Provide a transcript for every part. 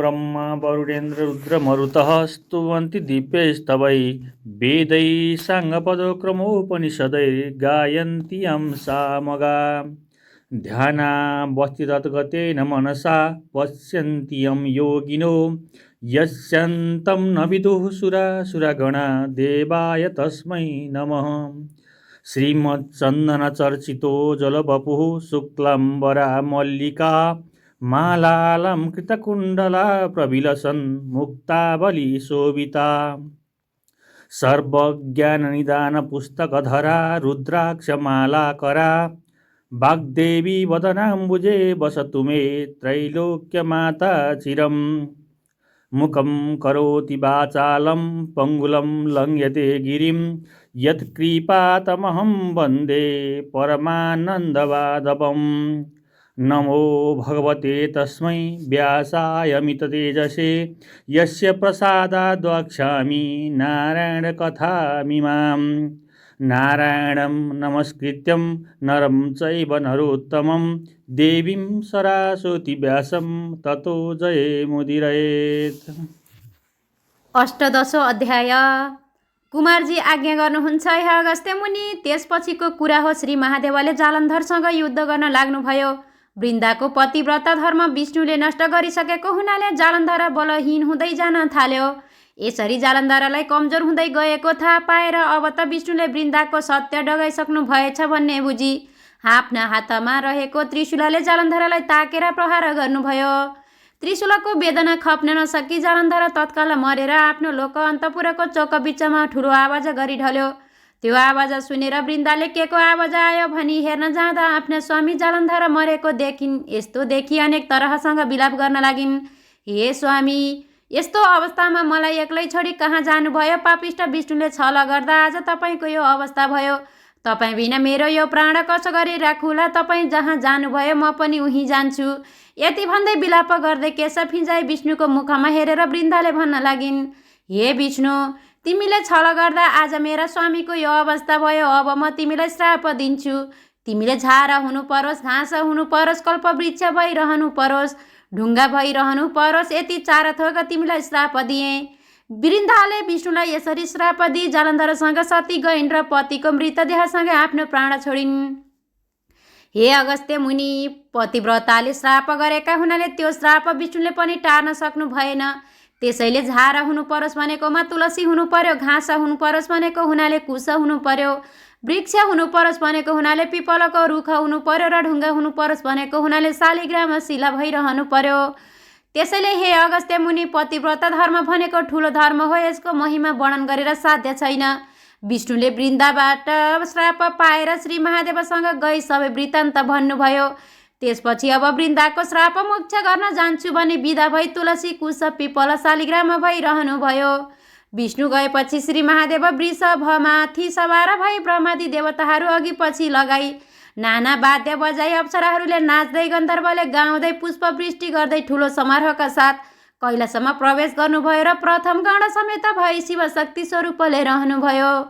ब्रह्मा वरुणेन्द्र रुद्र मरुतः स्तुवन्ति दिव्यैस्तवै वेदै साङ्गपदक्रमोपनिषदै गायन्ति यं सामगा ध्यानावस्थितगतेन मनसा पश्यन्ति यं योगिनो यस्यान्तं न विदुः सुरासुरगणा देवाय तस्मै नमः। श्रीमच्चन्दनचर्चितो जलवपुः शुक्लाम्बरा मल्लिका मालालं कृतकुण्डला प्रविलसन् मुक्तावली शोभिता सर्वज्ञाननिदानपुस्तकधरा रुद्राक्षमालाकरा वाग्देवी वदनाम्बुजे वसतु मे त्रैलोक्यमाता चिरम्। मुखं करोति वाचालं पङ्गुलं लङ्घयते गिरिं यत्कृपातमहं वन्दे परमानन्दमाधवम्। नमो भगवते तस्मै व्यासायमिततेजसे यस्य प्रसादाद् वक्ष्यामि नारायणकथामिमाम्। नारायणं नमस्कृत्यं नरं चैव नरोत्तमं देवीं सरस्वती व्यासं ततो जयमुदीरयेत्। अष्टदशौं अध्याय। कुमारजी आज्ञा गर्नुहुन्छ हे अगस्त्य मुनि। त्यसपछिको कुरा हो। श्री महादेवले जालन्धरसँग युद्ध गर्न लाग्नुभयो। वृन्दाको पतिव्रता धर्म विष्णुले नष्ट गरिसकेको हुनाले जालन्धर बलहीन हुँदै जान थाल्यो। यसरी जालन्धरलाई कमजोर हुँदै गएको थाहा पाएर अब त विष्णुले वृन्दाको सत्य डगाइसक्नु भएछ भन्ने बुझी आफ्ना हातमा रहेको त्रिशूलले जालन्धरलाई ताकेर प्रहार गर्नुभयो। त्रिशूलको वेदना खप्न नसकी जालन्धर तत्काल मरेर आफ्नो लोक अन्तपुरको चौकबिचमा ठुलो आवाज गरी ढल्यो। त्यो आवाज सुनेर वृन्दाले के को आवाज आयो भनी हेर्न जाँदा आफ्ना स्वामी जालन्धर मरेको देखिन्। यस्तो देखि अनेक तरहसँग विलाप गर्न लागिन्। हे स्वामी, यस्तो अवस्थामा मलाई एक्लै छोडी कहाँ जानुभयो? पापिष्ट विष्णुले छल गर्दा आज तपाईँको यो अवस्था भयो। तपाईँ बिना मेरो यो प्राण कसो गरी राखुला? तपाईँ जहाँ जानुभयो म पनि उहीँ जान्छु। यति भन्दै विलाप गर्दै केश फिंजाई विष्णुको मुखमा हेरेर वृन्दाले भन्न लागिन्, हे विष्णु, तिमीले छल गर्दा आज मेरा स्वामीको यो अवस्था भयो। अब म तिमीलाई श्राप दिन्छु। तिमीले झार हुनु परोस्, घाँस हुनु परोस्, कल्पवृक्ष भइरहनु परोस्, ढुङ्गा भइरहनु परोस्, यति चार थोक तिमीलाई श्राप दिएँ। वृन्दाले विष्णुलाई यसरी श्राप दिई जालन्धरसँग सती गइन् र पतिको मृतदेहसँग आफ्नो प्राण छोडिन्। हे अगस्त्य मुनि, पतिव्रताले श्राप गरेका हुनाले त्यो श्राप विष्णुले पनि टार्न सक्नु भएन। त्यसैले झार हुनु परोस् भनेकोमा तुलसी हुनु पर्यो, घाँस हुनु परोस् भनेको हुनाले कुश हुनु पर्यो, वृक्ष हुनु परोस् भनेको हुनाले पिपलको रुख हुनु पर्यो र ढुङ्गा हुनु परोस् भनेको हुनाले शालिग्राम शिला भइरहनु पर्यो। त्यसैले हे अगस्त्य मुनि, पतिव्रता धर्म भनेको ठुलो धर्म हो। यसको महिमा वर्णन गरेर साध्य छैन। विष्णुले वृन्दाबाट श्राप पाएर श्री महादेवसँग गई सबै वृत्तान्त भन्नुभयो। त्यसपछि अब वृन्दाको श्राप मोक्ष गर्न जान्छु भने विदा भई तुलसी कुश पिपल शालिग्राम भइरहनु भयो। विष्णु गएपछि श्री महादेव वृषभमाथि सवार भई ब्रह्मादि देवताहरू अघि पछि लगाई नाना वाद्य बजाई अप्सराहरूले नाच्दै गन्धर्वले गाउँदै पुष्पवृष्टि गर्दै ठुलो समारोहका साथ कैलाशमा प्रवेश गर्नुभयो र प्रथम गण समेत भई शिवशक्ति स्वरूपले रहनुभयो।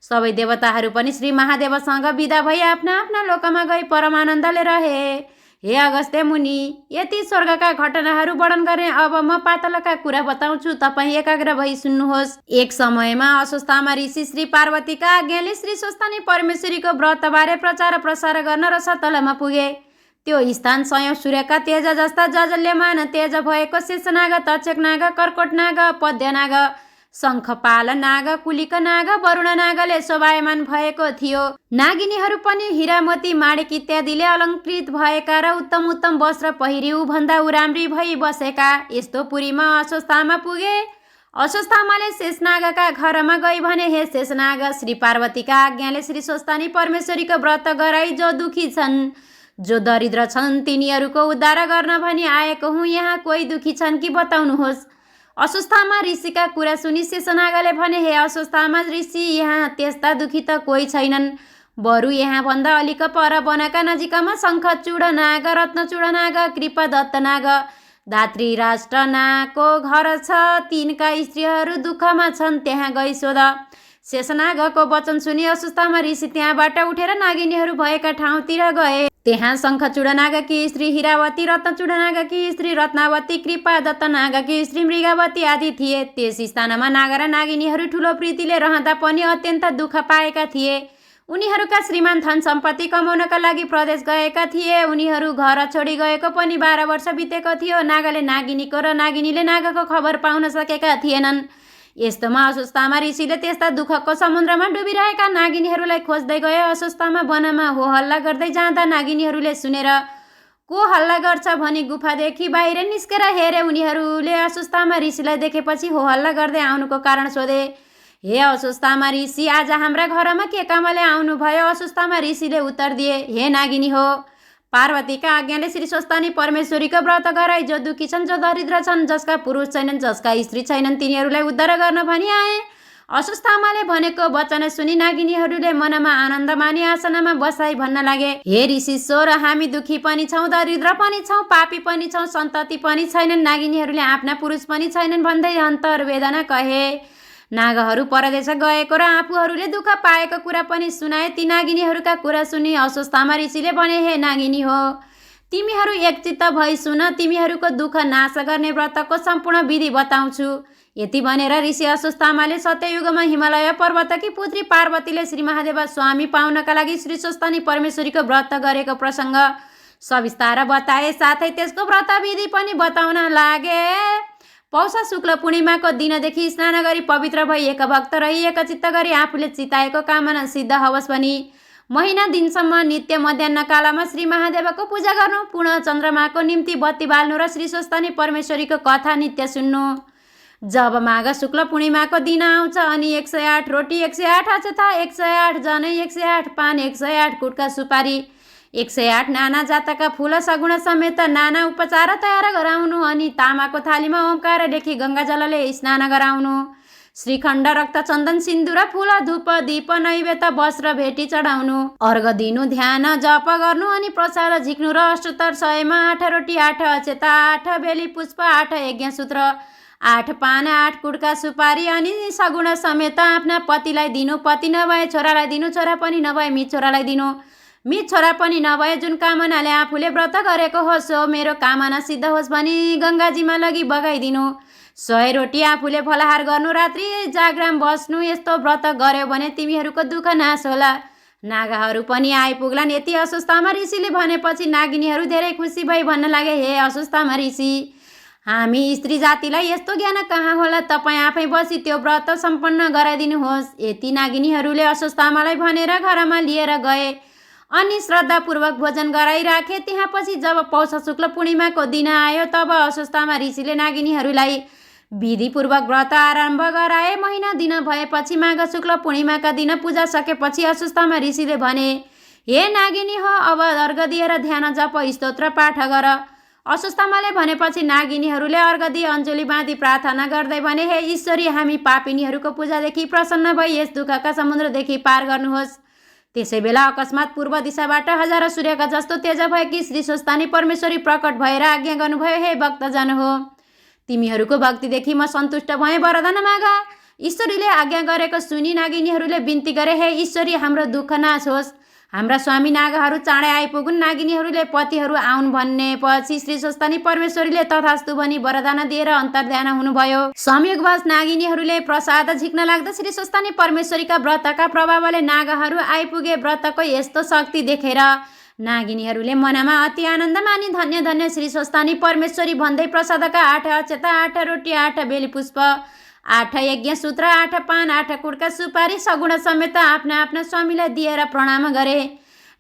सबै देवताहरू पनि श्री महादेवसँग विदा भई आफ्ना आफ्ना लोकमा गई परमानन्दले रहे। हे अगस्त्य मुनि, यति स्वर्गका घटनाहरू वर्णन गर्ने। अब म पातालका कुरा बताउँछु, तपाईँ एकाग्र भई सुन्नुहोस्। एक समयमा अस्वस्थामा ऋषि श्री पार्वतीका आज्ञाले श्री स्वस्थानी परमेश्वरीको व्रतबारे प्रचार प्रसार गर्न रसतलमा पुगे। त्यो स्थान सयौं सूर्यका तेज जस्ता जजल्यमान तेज भएको शेषनाग, तक्षकनाग, कर्कोटनाग, पद्यनाग, शङ्खपाल नाग, कुलिक नाग, वरुण नागले शोभायमान भएको थियो। नागिनीहरू पनि हिरामती माणिक इत्यादिले अलङ्कृत भएका र उत्तम उत्तम वस्त्र पहिरी उभन्दा उराम्री भई बसेका। यस्तो पुरीमा अस्वस्थामा पुगे। अस्वस्थामाले शेषनागका घरमा गई भने, हे शेषनाग, श्री पार्वतीका आज्ञाले श्री स्वस्थानी परमेश्वरीको व्रत गराई जो दुखी छन्, जो दरिद्र छन्, तिनीहरूको उद्धार गर्न भनी आएको हुँ। यहाँ कोही दुखी छन् कि बताउनुहोस्। अस्वस्थामा ऋषिका कुरा सुनि शेषनागले भने, हे अस्वस्थामा ऋषि, यहाँ त्यस्ता दुखी त कोही छैनन्। बरु यहाँ भन्दा अलिक पर वनका नजिकमा शङ्खचूड नाग, रत्नचूड नाग, कृपादत्त नाग, धात्री राष्ट्र नागको घर छ। तिनका स्त्रीहरू दुःखमा छन्, त्यहाँ गई सोध। शेषनागको वचन सुनि अस्वस्थामा ऋषि त्यहाँबाट उठेर नागिनीहरू भएका ठाउँतिर गए। त्यहाँ शङ्खचूड नागकी स्त्री हिरावती, रत्नचूड नागकी स्त्री रत्नावती, कृपा दत्त नागकी स्त्री मृगावती आदि थिए। त्यस स्थानमा नाग र नागिनीहरू ठुलो प्रीतिले रहँदा पनि अत्यन्त दुःख पाएका थिए। उनीहरूका श्रीमान धन सम्पत्ति कमाउनका लागि प्रदेश गएका थिए। उनीहरू घर छोडी गएको पनि 12 वर्ष बितेको थियो। नागले नागिनीको र नागिनीले नागको खबर पाउन सकेका थिएनन्। यस्तोमा अस्वस्थामा ऋषिले त्यस्ता दुःखको समुद्रमा डुबिरहेका नागिनीहरूलाई खोज्दै गए। अस्वस्थामा वनमा हो हल्ला गर्दै जाँदा नागिनीहरूले सुनेर को हल्ला गर्छ भनी गुफादेखि बाहिर निस्केर हेरे। उनीहरूले अस्वस्थामा ऋषिलाई देखेपछि हो हल्ला गर्दै आउनुको कारण सोधे। हे अस्वस्थामा ऋषि, आज हाम्रा घरमा के कामले आउनुभयो? अस्वस्थामा ऋषिले उत्तर दिए, हे नागिनी हो, पार्वतीका आज्ञाले श्री स्वस्थानी परमेश्वरीको व्रत गराई। जो दुखी छन्, जो दरिद्र छन्, जसका पुरुष छैनन्, जसका स्त्री छैनन्, तिनीहरूलाई उद्धार गर्न भनी आए। अस्वस्थामाले भनेको वचन सुनि नागिनीहरूले मनमा आनन्द मानी आसनमा बसाई भन्न लागे, हे ऋषिश्वर, हामी दुखी पनि छौँ, दरिद्र पनि छौँ, पापी पनि छौँ, सन्तति पनि छैनन्, नागिनीहरूले आफ्ना पुरुष पनि छैनन् भन्दै अन्तर्वेदना कहे। नागहरू परदेश गएको र आफूहरूले दुःख पाएको कुरा पनि सुनाए। ती नागिनीहरूका कुरा सुनि अस्वस्थामा ऋषिले भने, हे नागिनी हो, तिमीहरू एकचित्त भई सुन, तिमीहरूको दुःख नाश गर्ने व्रतको सम्पूर्ण विधि बताउँछु। यति भनेर ऋषि अस्वस्थामाले सत्ययुगमा हिमालय पर्वतकी पुत्री पार्वतीले श्री महादेव स्वामी पाउनका लागि श्री स्वस्थानी परमेश्वरीको व्रत गरेको प्रसङ्ग सविस्तार बताए। साथै त्यसको व्रत विधि पनि बताउन लागे। पौषा शुक्ल पूर्णिमाको दिनदेखि स्नान गरी पवित्र भई एक भक्त रही एकचित्त गरी आफूले चिताएको कामना सिद्ध होस् भनी महिना दिनसम्म नित्य मध्याह्न कालमा श्री महादेवको पूजा गर्नु, पूर्ण चन्द्रमाको निम्ति बत्ती बाल्नु र श्री स्वस्थानी परमेश्वरीको कथा नित्य सुन्नु। जब माघ शुक्ल पूर्णिमाको दिन आउँछ अनि 108 रोटी, 108 अक्षता, 108 जनै, 108 पान, 108 कुटका सुपारी, 108 नाना जातका फूल सगुण समेत नाना उपचार तयार गराउनु अनि तामाको थालीमा ओमकार लेखी गङ्गाजलले स्नान गराउनु। श्रीखण्ड, रक्त, चन्दन, सिन्दुर, फूल, धूप, दीप, नैवेद्य, वस्त्र भेटी चढाउनु, अर्घ दिनु, ध्यान जप गर्नु अनि प्रसाद झिक्नु र अष्टोत्तर 100मा 8 रोटी, 8 अक्षता, 8 बेली पुष्प, 8 यज्ञसूत्र, 8 पान, 8 कुटका सुपारी अनि सगुण समेत आफ्ना पतिलाई दिनु। पति नभए छोरालाई दिनु, छोरा पनि नभए मित छोरालाई दिनु, मित छोरा पनि नभए जुन कामनाले आफूले व्रत गरेको होस् सो मेरो कामना सिद्ध होस् भनी गङ्गाजीमा लगी बगाइदिनु। 100 रोटी आफूले फलाहार गर्नु, रात्रि जागराम बस्नु। यस्तो व्रत गर्यो भने तिमीहरूको दुःख नाश होला। नागाहरू पनि आइपुग्लान्। यति अस्वस्थामा ऋषिले भनेपछि नागिनीहरू धेरै खुसी भई भन्न लागे, हे अस्वस्थामा ऋषि, हामी स्त्री जातिलाई यस्तो ज्ञान कहाँ होला? तपाईँ आफै बसी त्यो व्रत सम्पन्न गराइदिनुहोस्। यति नागिनीहरूले अस्वस्थामालाई भनेर घरमा लिएर गए अनि श्रद्धापूर्वक भोजन गराइराखे। त्यहाँ पछि जब पौष शुक्ल पूर्णिमाको दिन आयो तब अस्वस्थामा ऋषिले नागिनीहरूलाई विधिपूर्वक व्रत आरम्भ गराए। महिना दिन भएपछि माघ शुक्ल पूर्णिमाका दिन पूजा सकेपछि अस्वस्थामा ऋषिले भने, हे नागिनी हो, अब अर्घ दिएर ध्यान जप स्तोत्र पाठ गर। अस्वस्थामाले भनेपछि नागिनीहरूले अर्घ दिई अञ्जुली बाँधी प्रार्थना गर्दै भने, हे ईश्वरी, हामी पापिनीहरूको पूजादेखि प्रसन्न भई यस दुःखका समुद्रदेखि पार गर्नुहोस्। त्यसै बेला अकस्मात पूर्व दिशाबाट हजारौं सूर्यका जस्तो तेज भएकी श्री स्वस्थानी परमेश्वरी प्रकट भएर आज्ञा गर्नुभयो, हे भक्तजन हो, तिमीहरूको भक्तिदेखि म सन्तुष्ट भएँ, वरदान माग। ईश्वरीले आज्ञा गरेको सुनि नागिनीहरूले बिन्ती गरे, हे ईश्वरी, हाम्रो दुःख नाश होस्, हाम्रा स्वामी नागहरू चाँडै आइपुगुन्। नागिनीहरूले पतिहरू आउन् भन्नेपछि श्री स्वस्थानी परमेश्वरीले तथास्तु भनी वरदान दिएर अन्तर्ध्यान हुनुभयो। संयोगवश नागिनीहरूले प्रसाद झिक्न लाग्दा श्री स्वस्थानी परमेश्वरीका व्रतका प्रभावले नागहरू आइपुगे। व्रतको यस्तो शक्ति देखेर नागिनीहरूले मनमा अति आनन्द मानी धन्य धन्य श्री स्वस्थानी परमेश्वरी भन्दै प्रसादका 8 अक्षता, 8 रोटी, 8 बेली पुष्प, 8 यज्ञसूत्र, 8 पान, 8 कुटका सुपारी सगुण समेत आफ्ना आफ्ना स्वामीलाई दिएर प्रणाम गरे।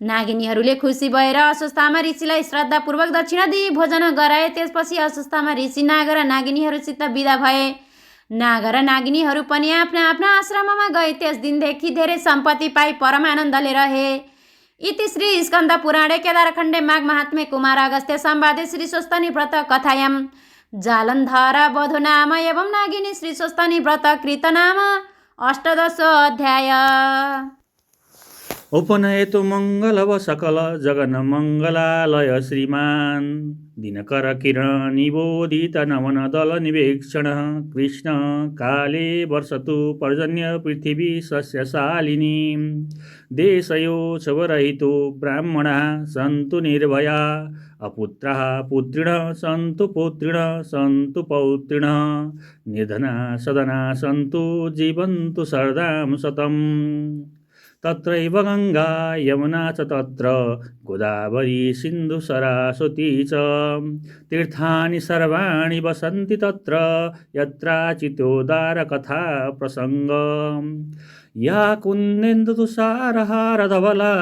नागिनीहरूले खुसी भएर अस्वस्थामा ऋषिलाई श्रद्धापूर्वक दक्षिणा दिई भोजन गराए। त्यसपछि अस्वस्थामा ऋषि नाग र नागिनीहरूसित विदा भए। नाग र नागिनीहरू पनि आफ्ना आफ्ना आश्रममा गए। त्यस दिनदेखि धेरै सम्पत्ति पाई परम आनन्दले रहे। इति श्री स्कन्द पुराणे केदारखण्डे माघ महात्म्ये कुमार अगस्त्य संवादे श्री स्वस्थानी व्रत कथायां जालन्धर वधू नाम एवं नागिनी श्री स्वस्थानी व्रत कृत नाम 18 अध्याय। उपनयतु मङ्गलव सकल जगन मङ्गलालय श्रीमान् दिनकर किरण निबोधित नमन दल निवेक्षण कृष्ण काले वर्षतु पर्जन्य पृथिवी सस्यशालिनी देशयो छवरहितो ब्राह्मणा सन्तु निर्भया अपुत्रः पुत्रिणः सन्तु पौत्रिणः सन्तु पौत्रिणः निर्धना सदना सन्तु जीवन्तु शरदां शतम् तत्रैव गङ्गा यमुना च तत्र गोदावरी सिन्धु सरस्वती च तीर्थानि सर्वाणि वसन्ति तत्र यत्राचितोदारकथा प्रसङ्गम् या कुन्देन्दुतुषारहारधवला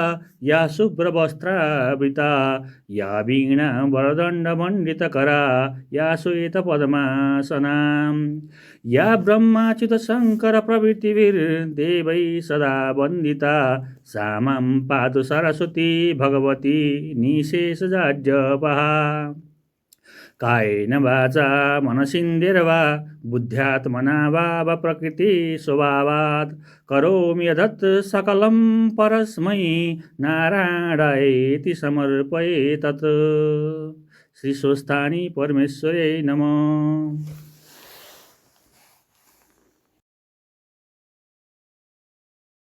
या शुभ्रवस्त्रावृता या वीणा वरदण्डमण्डितकरा या श्वेतपद्मासनाम् या ब्रह्माच्युतशङ्करप्रभृतिभिर्देवैः सदा वन्दिता सा मां पातु सरस्वती भगवती निःशेषजाड्यपहा कायेन वाचा मनसिन्द्रिर्वा बुद्ध्यात्मना वा प्रकृतिस्वभावात् करोमि यदत् सकलं परस्मै नारायणायेति समर्पये तत्। श्री स्वस्थानी परमेश्वरे नमः।